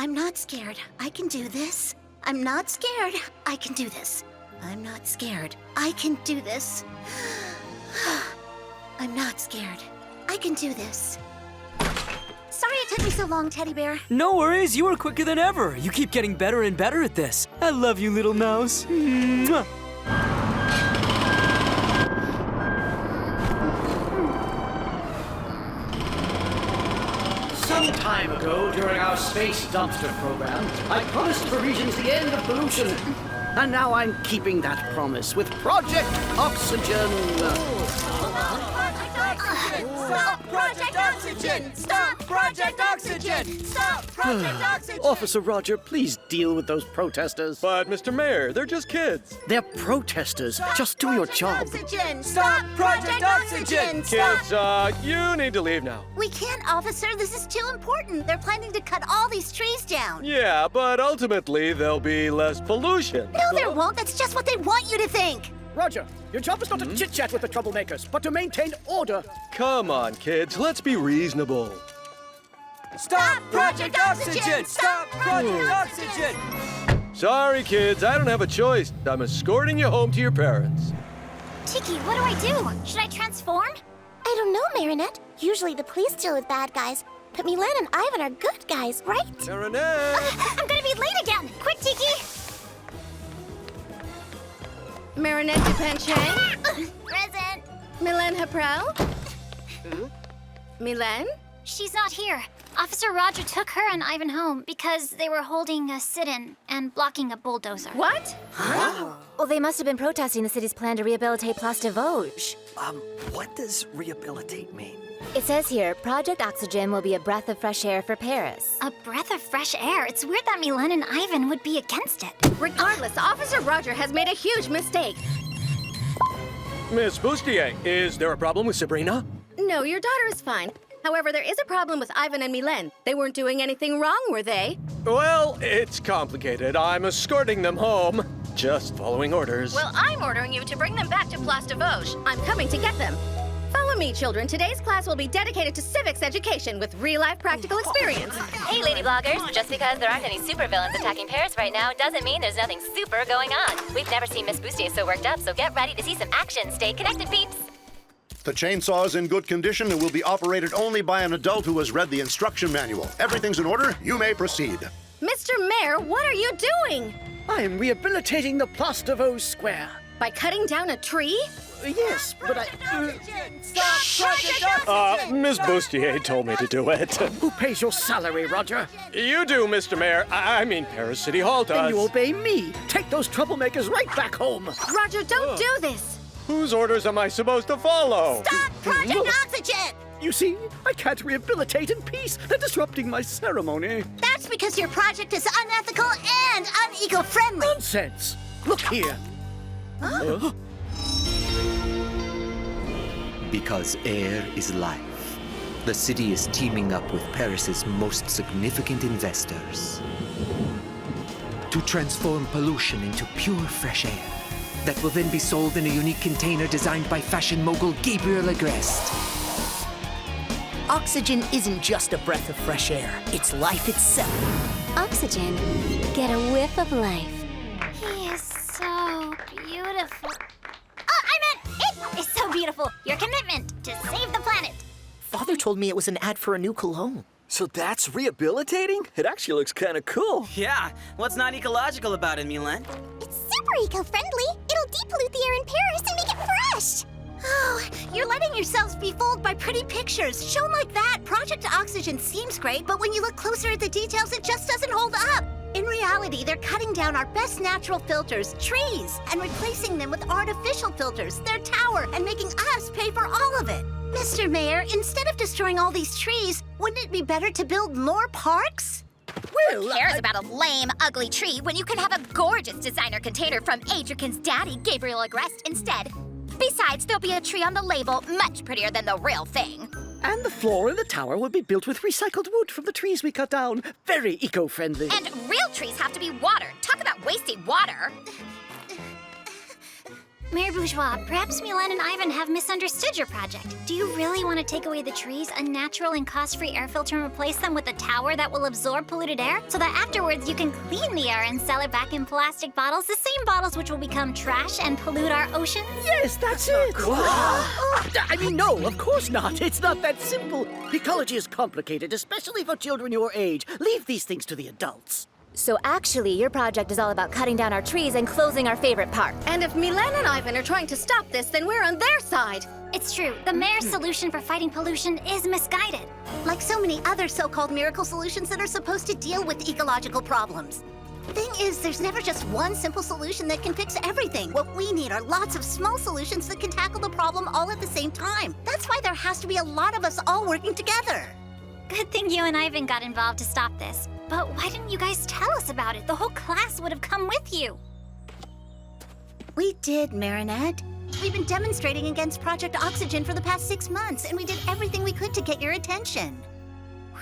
I'm not scared. I can do this. I'm not scared. I can do this. I'm not scared. I can do this. I'm not scared. I can do this. Sorry it took me so long, Teddy Bear. No worries, you are quicker than ever. You keep getting better and better at this. I love you, little mouse. Mwah. Some time ago, during our space dumpster program, I promised Parisians the end of pollution. And now I'm keeping that promise with Project Oxygen. Stop Project Oxygen! Stop Project Oxygen! Stop Project Oxygen! Officer Roger, please deal with those protesters. But, Mr. Mayor, they're just kids. They're protesters. Just do your job. Oxygen! Stop Project Oxygen! Stop! Kids, you need to leave now. We can't, officer. This is too important. They're planning to cut all these trees down. Yeah, but ultimately there'll be less pollution. No, there won't. That's just what they want you to think. Roger, your job is not to chit-chat with the troublemakers, but to maintain order. Come on, kids, let's be reasonable. Stop Project Oxygen! Stop Project Oxygen! Sorry, kids, I don't have a choice. I'm escorting you home to your parents. Tiki, what do I do? Should I transform? I don't know, Marinette. Usually the police deal with bad guys, but Milen and Ivan are good guys, right? Marinette! I'm gonna be late again! Quick, Tiki! Marinette Dupenchang? Present! Milen Haprel? Milen? She's not here. Officer Roger took her and Ivan home because they were holding a sit-in and blocking a bulldozer. What? Well, they must have been protesting the city's plan to rehabilitate Place de Vosges. What does rehabilitate mean? It says here, Project Oxygen will be a breath of fresh air for Paris. A breath of fresh air? It's weird that Milen and Ivan would be against it. Regardless, Officer Roger has made a huge mistake. Miss Bustier, is there a problem with Sabrina? No, your daughter is fine. However, there is a problem with Ivan and Milen. They weren't doing anything wrong, were they? Well, it's complicated. I'm escorting them home. Just following orders. Well, I'm ordering you to bring them back to Place de Vosges. I'm coming to get them. Follow me, children. Today's class will be dedicated to civics education with real-life practical experience. Hey, lady bloggers. Just because there aren't any supervillains attacking Paris right now doesn't mean there's nothing super going on. We've never seen Miss Bustier so worked up, so get ready to see some action. Stay connected, peeps. The chainsaw is in good condition and will be operated only by an adult who has read the instruction manual. Everything's in order. You may proceed. Mr. Mayor, what are you doing? I am rehabilitating the Place de Vosges Square. By cutting down a tree? Yes, but I... Stop Project Oxygen! Miss Bustier told me to do it. Who pays your salary, Roger? You do, Mr. Mayor. I mean, Paris City Hall does. Then you obey me. Take those troublemakers right back home. Roger, don't do this. Whose orders am I supposed to follow? Stop Project Oxygen! You see, I can't rehabilitate in peace. They're disrupting my ceremony. That's because your project is unethical and uneco-friendly. Nonsense. Look here. Because air is life, the city is teaming up with Paris's most significant investors to transform pollution into pure fresh air that will then be sold in a unique container designed by fashion mogul Gabriel Agreste. Oxygen isn't just a breath of fresh air. It's life itself. Oxygen. Get a whiff of life. He is so beautiful. I meant it is so beautiful. Your commitment to save the planet. Father told me it was an ad for a new cologne. So that's rehabilitating? It actually looks kind of cool. Yeah, what's not ecological about it, Milen? It's super eco-friendly. It'll depollute the air in Paris and make it fresh. Oh, you're letting yourselves be fooled by pretty pictures. Shown like that, Project Oxygen seems great, but when you look closer at the details, it just doesn't hold up. In reality, they're cutting down our best natural filters, trees, and replacing them with artificial filters, their tower, and making us pay for all of it. Mr. Mayor, instead of destroying all these trees, wouldn't it be better to build more parks? Well, Who cares about a lame, ugly tree when you can have a gorgeous designer container from Adrien's daddy, Gabriel Agreste, instead? Besides, there'll be a tree on the label much prettier than the real thing. And the floor in the tower will be built with recycled wood from the trees we cut down. Very eco-friendly. And real trees have to be watered. Talk about wasting water. Mayor Bourgeois, perhaps Milen and Ivan have misunderstood your project. Do you really want to take away the trees, a natural and cost-free air filter, and replace them with a tower that will absorb polluted air? So that afterwards you can clean the air and sell it back in plastic bottles, the same bottles which will become trash and pollute our oceans? Yes, that's it. I mean, no, of course not. It's not that simple. Ecology is complicated, especially for children your age. Leave these things to the adults. So actually, your project is all about cutting down our trees and closing our favorite park. And if Milen and Ivan are trying to stop this, then we're on their side. It's true. The mayor's solution for fighting pollution is misguided. Like so many other so-called miracle solutions that are supposed to deal with ecological problems. Thing is, there's never just one simple solution that can fix everything. What we need are lots of small solutions that can tackle the problem all at the same time. That's why there has to be a lot of us all working together. Good thing you and Ivan got involved to stop this. But why didn't you guys tell us about it? The whole class would have come with you. We did, Marinette. We've been demonstrating against Project Oxygen for the past 6 months, and we did everything we could to get your attention.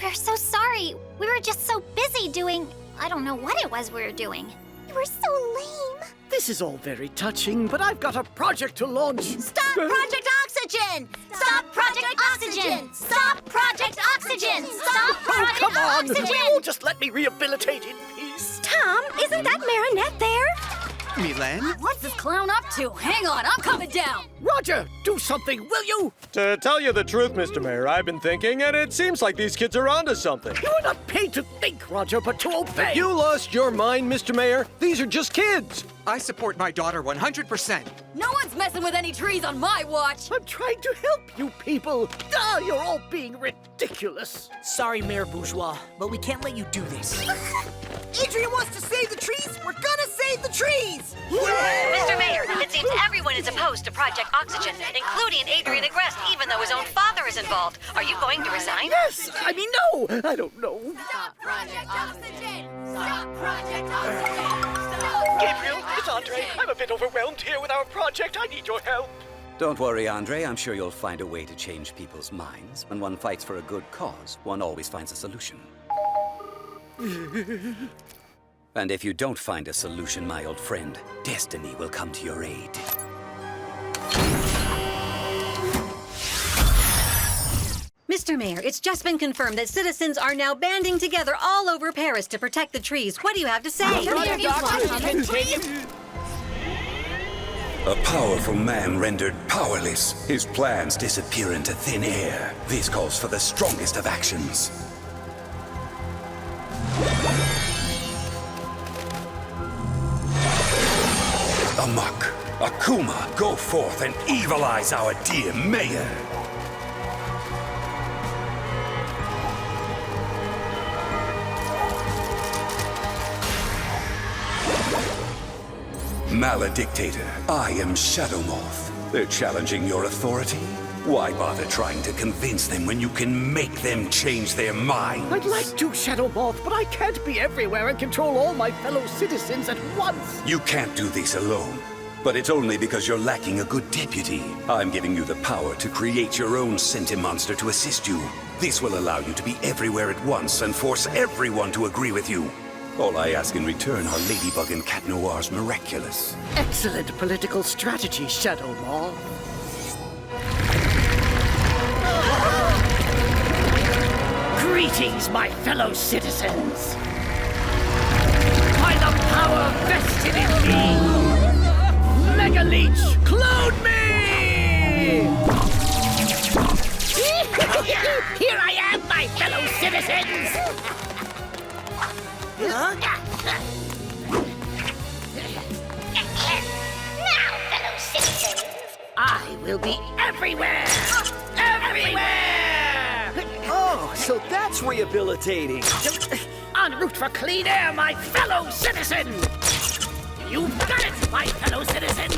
We're so sorry. We were just so busy doing... I don't know what it was we were doing. You were so lame. This is all very touching, but I've got a project to launch. Stop Project Oxygen! Stop Project Oxygen! Stop Project Oxygen! Stop Project Come on! Oxygen! Will you just let me rehabilitate in peace? Tom, isn't that Marinette there? Milen? What's this clown up to? Hang on, I'm coming down. Roger, do something, will you? To tell you the truth, Mr. Mayor, I've been thinking, and it seems like these kids are onto something. You are not paid to think, Roger, but to obey. Have you lost your mind, Mr. Mayor? These are just kids. I support my daughter 100%. No one's messing with any trees on my watch. I'm trying to help you people. You're all being ridiculous. Sorry, Mayor Bourgeois, but we can't let you do this. Adrien wants to save the trees. We're gonna save the trees. Mr. Mayor, it seems everyone is opposed to Project Oxygen, including Adrien Agreste, even though his own father is involved. Are you going to resign? Yes, I mean, no. I don't know. Stop Project Oxygen! Stop Project Oxygen! Gabriel, it's Andre. I'm a bit overwhelmed here with our project. I need your help. Don't worry, Andre. I'm sure you'll find a way to change people's minds. When one fights for a good cause, one always finds a solution. And if you don't find a solution, my old friend, destiny will come to your aid. Mr. Mayor, it's just been confirmed that citizens are now banding together all over Paris to protect the trees. What do you have to say? A powerful man rendered powerless. His plans disappear into thin air. This calls for the strongest of actions. Amok, Akuma, go forth and evilize our dear mayor. Maladictator, I am Shadow Moth. They're challenging your authority? Why bother trying to convince them when you can make them change their minds? I'd like to, Shadow Moth, but I can't be everywhere and control all my fellow citizens at once. You can't do this alone. But it's only because you're lacking a good deputy. I'm giving you the power to create your own senti-monster to assist you. This will allow you to be everywhere at once and force everyone to agree with you. All I ask in return are Ladybug and Cat Noir's Miraculous. Excellent political strategy, Shadow Moth. Greetings, my fellow citizens. By the power vested in me, Mega Leech, clone me! Here I am, my fellow citizens! Huh? Now, fellow citizens. I will be everywhere! Everywhere! Oh, so that's rehabilitating. En route for clean air, my fellow citizen! You've got it, my fellow citizen!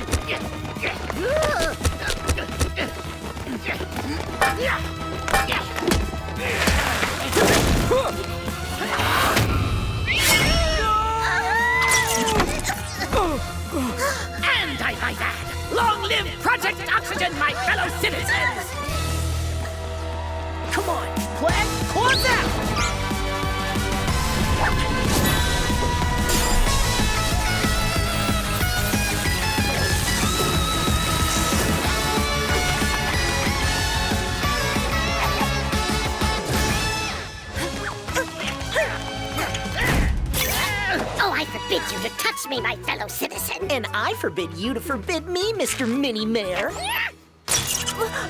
And I might add, long live Project Oxygen, my fellow citizens! Come on, plan, close out! Oh, I forbid you to touch me, my fellow citizen. And I forbid you to forbid me, Mr. Mini-Mayor.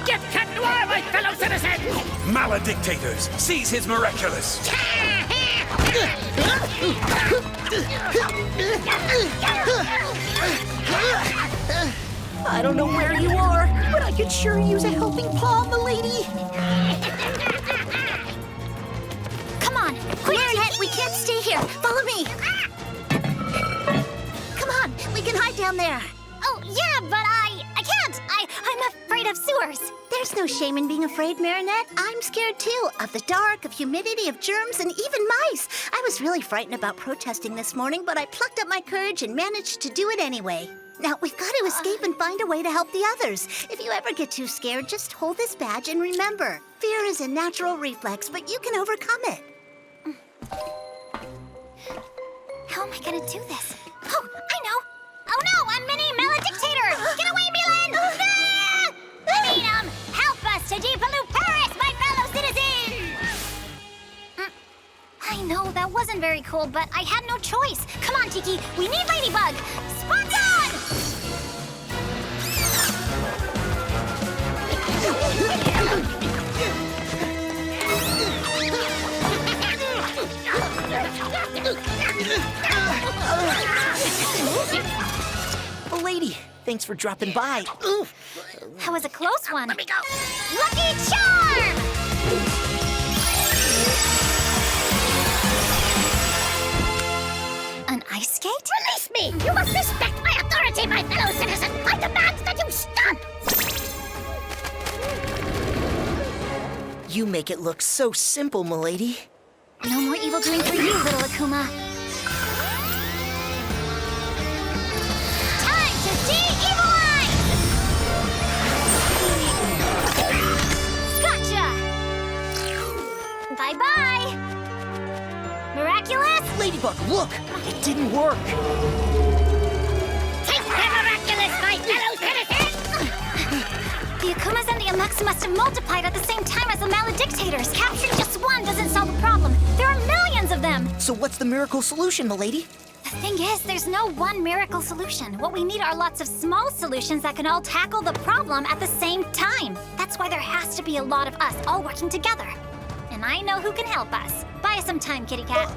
Get Cat Noir, my fellow citizen! Maladictators, seize his Miraculous! I don't know where you are, but I could sure use a helping paw, milady. Come on, quick, Marinette, we can't stay here. Follow me. Come on, we can hide down there. Oh, yeah, but I can't. I'm afraid of sewers. There's no shame in being afraid, Marinette. I'm scared too, of the dark, of humidity, of germs, and even mice. I was really frightened about protesting this morning, but I plucked up my courage and managed to do it anyway. Now, we've got to escape and find a way to help the others. If you ever get too scared, just hold this badge and remember, fear is a natural reflex, but you can overcome it. How am I gonna do this? Oh, I know. Oh no, a mini Maladictator! Get away, Milen! Help us to depollute Paris, my fellow citizens! I know, that wasn't very cool, but I had no choice. Come on, Tiki, we need Ladybug! Spots on! Oh, lady, thanks for dropping by. That was a close one. Let me go. Lucky Charm! An ice skate? Release me! You must respect my authority, my fellow citizen! I demand that you stop! You make it look so simple, milady. No more evil doing for you, little Akuma. Time to de-evilize! Gotcha! Bye-bye! Miraculous? Ladybug, look! It didn't work. Take the Miraculous, my fellow citizen! The Akumas and the Amux must have multiplied at the same time as the Maladictators. Capturing just one doesn't solve the problem. There are millions of them! So what's the miracle solution, milady? The thing is, there's no one miracle solution. What we need are lots of small solutions that can all tackle the problem at the same time. That's why there has to be a lot of us all working together. And I know who can help us. Buy us some time, kitty cat.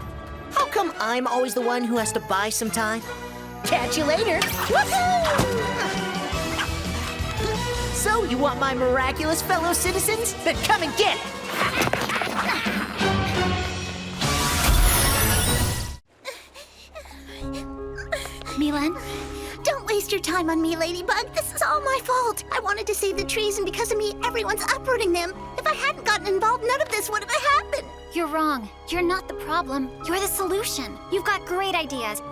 How come I'm always the one who has to buy some time? Catch you later. Woohoo! So, you want my miraculous fellow citizens? Then come and get it! Milen? Don't waste your time on me, Ladybug. This is all my fault. I wanted to save the trees, and because of me, everyone's uprooting them. If I hadn't gotten involved, none of this would have happened. You're wrong. You're not the problem. You're the solution. You've got great ideas.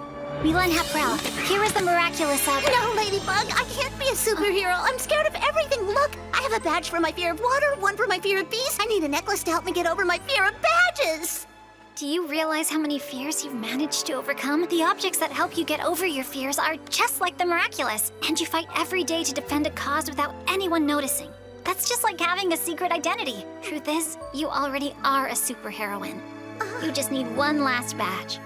Milen Haprel, here is the Miraculous of... No, Ladybug, I can't be a superhero. I'm scared of everything. Look, I have a badge for my fear of water, one for my fear of bees. I need a necklace to help me get over my fear of badges. Do you realize how many fears you've managed to overcome? The objects that help you get over your fears are just like the Miraculous, and you fight every day to defend a cause without anyone noticing. That's just like having a secret identity. Truth is, you already are a superheroine. You just need one last badge.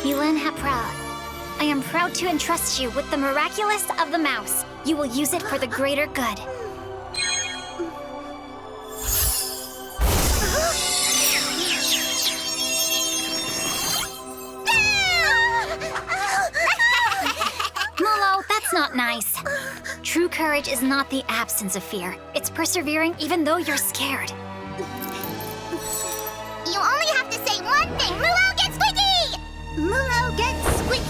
Milen Haprel, I am proud to entrust you with the Miraculous of the Mouse. You will use it for the greater good. Molo, that's not nice. True courage is not the absence of fear. It's persevering even though you're scared. You only have to say one thing. Mulo, get squeaky! Mulo, get squeaky.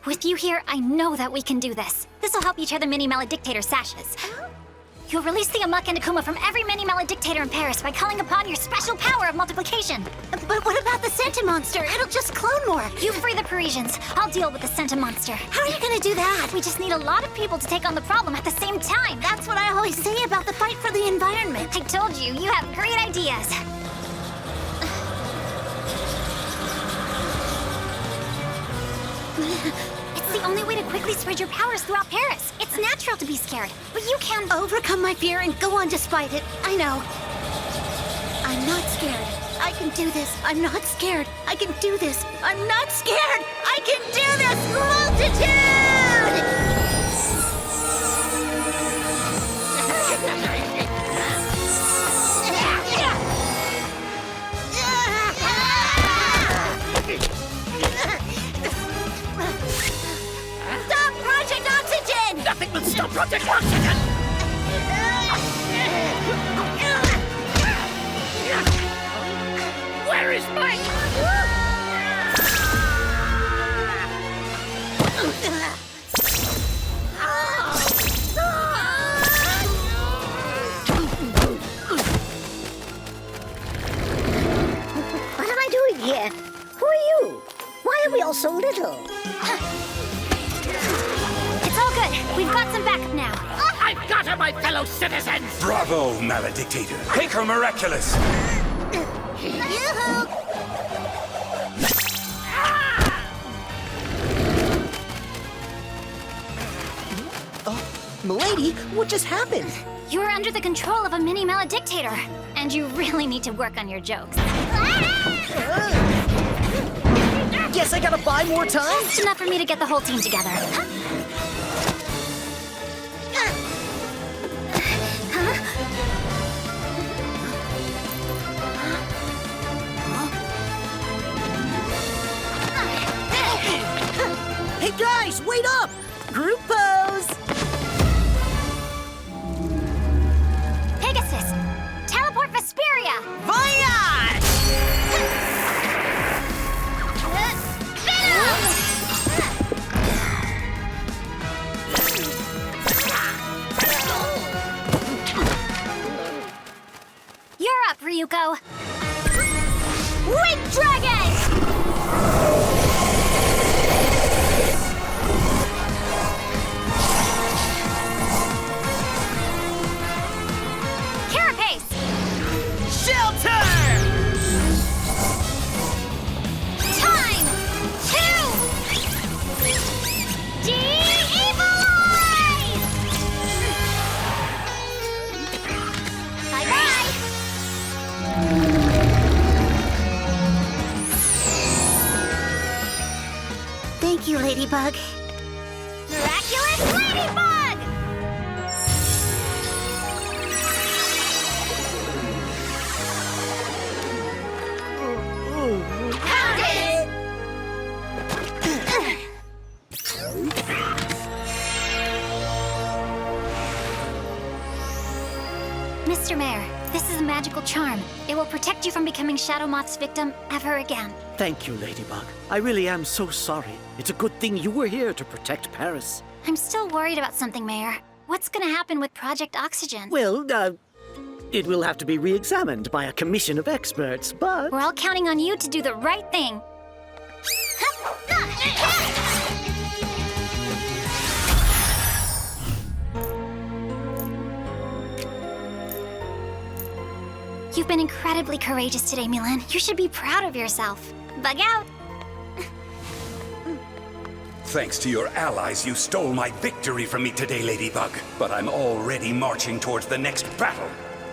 With you here, I know that we can do this. This will help you tear the mini Maladictator sashes. You'll release the Amok and Akuma from every mini Maladictator in Paris by calling upon your special power of multiplication. But what about the Santa Monster? It'll just clone more. You free the Parisians. I'll deal with the Santa Monster. How are you gonna do that? We just need a lot of people to take on the problem at the same time. That's what I always say about the fight for the environment. I told you, you have great ideas. It's the only way to quickly spread your powers throughout Paris. It's natural to be scared, but you can overcome my fear and go on despite it. I know. I'm not scared. I can do this. I'm not scared. I can do this. I'm not scared. I can do this. Multitude! Stop Project Oxygen! Nothing will stop Project Oxygen! Where is Mike? What am I doing here? Who are you? Why are we all so little? It's all good. We've got some backup now. I've got her, my fellow citizens! Bravo, Maladictator. Make her miraculous. Yoo-hoo! Milady, what just happened? You're under the control of a mini Maladictator, and you really need to work on your jokes. Guess I gotta buy more time? Just enough for me to get the whole team together. Hey guys, wait up! Group pose! Pegasus, teleport Vesperia! Voyage! You're up, Ryuko. Wind Dragon! Carapace! Shelter! Time to de-evilize! Bye-bye! Thank you, Ladybug. Miraculous Ladybug! Pounded! Mr. Mayor, this is a magical charm. It will protect you from becoming Shadow Moth's victim ever again. Thank you, Ladybug. I really am so sorry. It's a good thing you were here to protect Paris. I'm still worried about something, Mayor. What's gonna happen with Project Oxygen? Well, it will have to be re-examined by a commission of experts, but... We're all counting on you to do the right thing. You've been incredibly courageous today, Milen. You should be proud of yourself. Bug out! Thanks to your allies, you stole my victory from me today, Ladybug. But I'm already marching towards the next battle.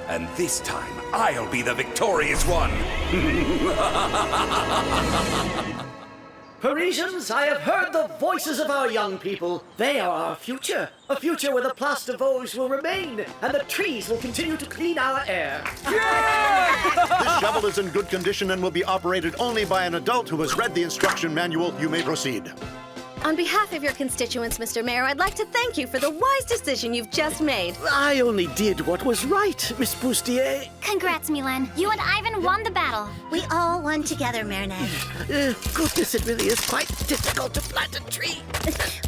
And this time, I'll be the victorious one. Parisians, I have heard the voices of our young people. They are our future. A future where the Place de Vosges will remain, and the trees will continue to clean our air. This shovel is in good condition and will be operated only by an adult who has read the instruction manual. You may proceed. On behalf of your constituents, Mr. Mayor, I'd like to thank you for the wise decision you've just made. I only did what was right, Miss Bustier. Congrats, Milen. You and Ivan won the battle. We all won together, Marinette. Goodness, it really is quite difficult to plant a tree.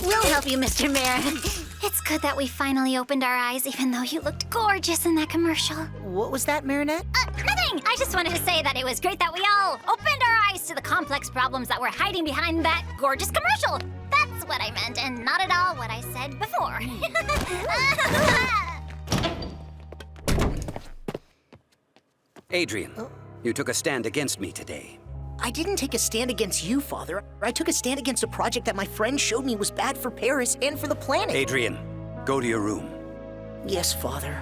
We'll help you, Mr. Mayor. It's good that we finally opened our eyes, even though you looked gorgeous in that commercial. What was that, Marinette? Nothing! I just wanted to say that it was great that we all opened our eyes to the complex problems that were hiding behind that gorgeous commercial. That's what I meant, and not at all what I said before. Adrien, you took a stand against me today. I didn't take a stand against you, Father. I took a stand against a project that my friend showed me was bad for Paris and for the planet. Adrien, go to your room. Yes, Father.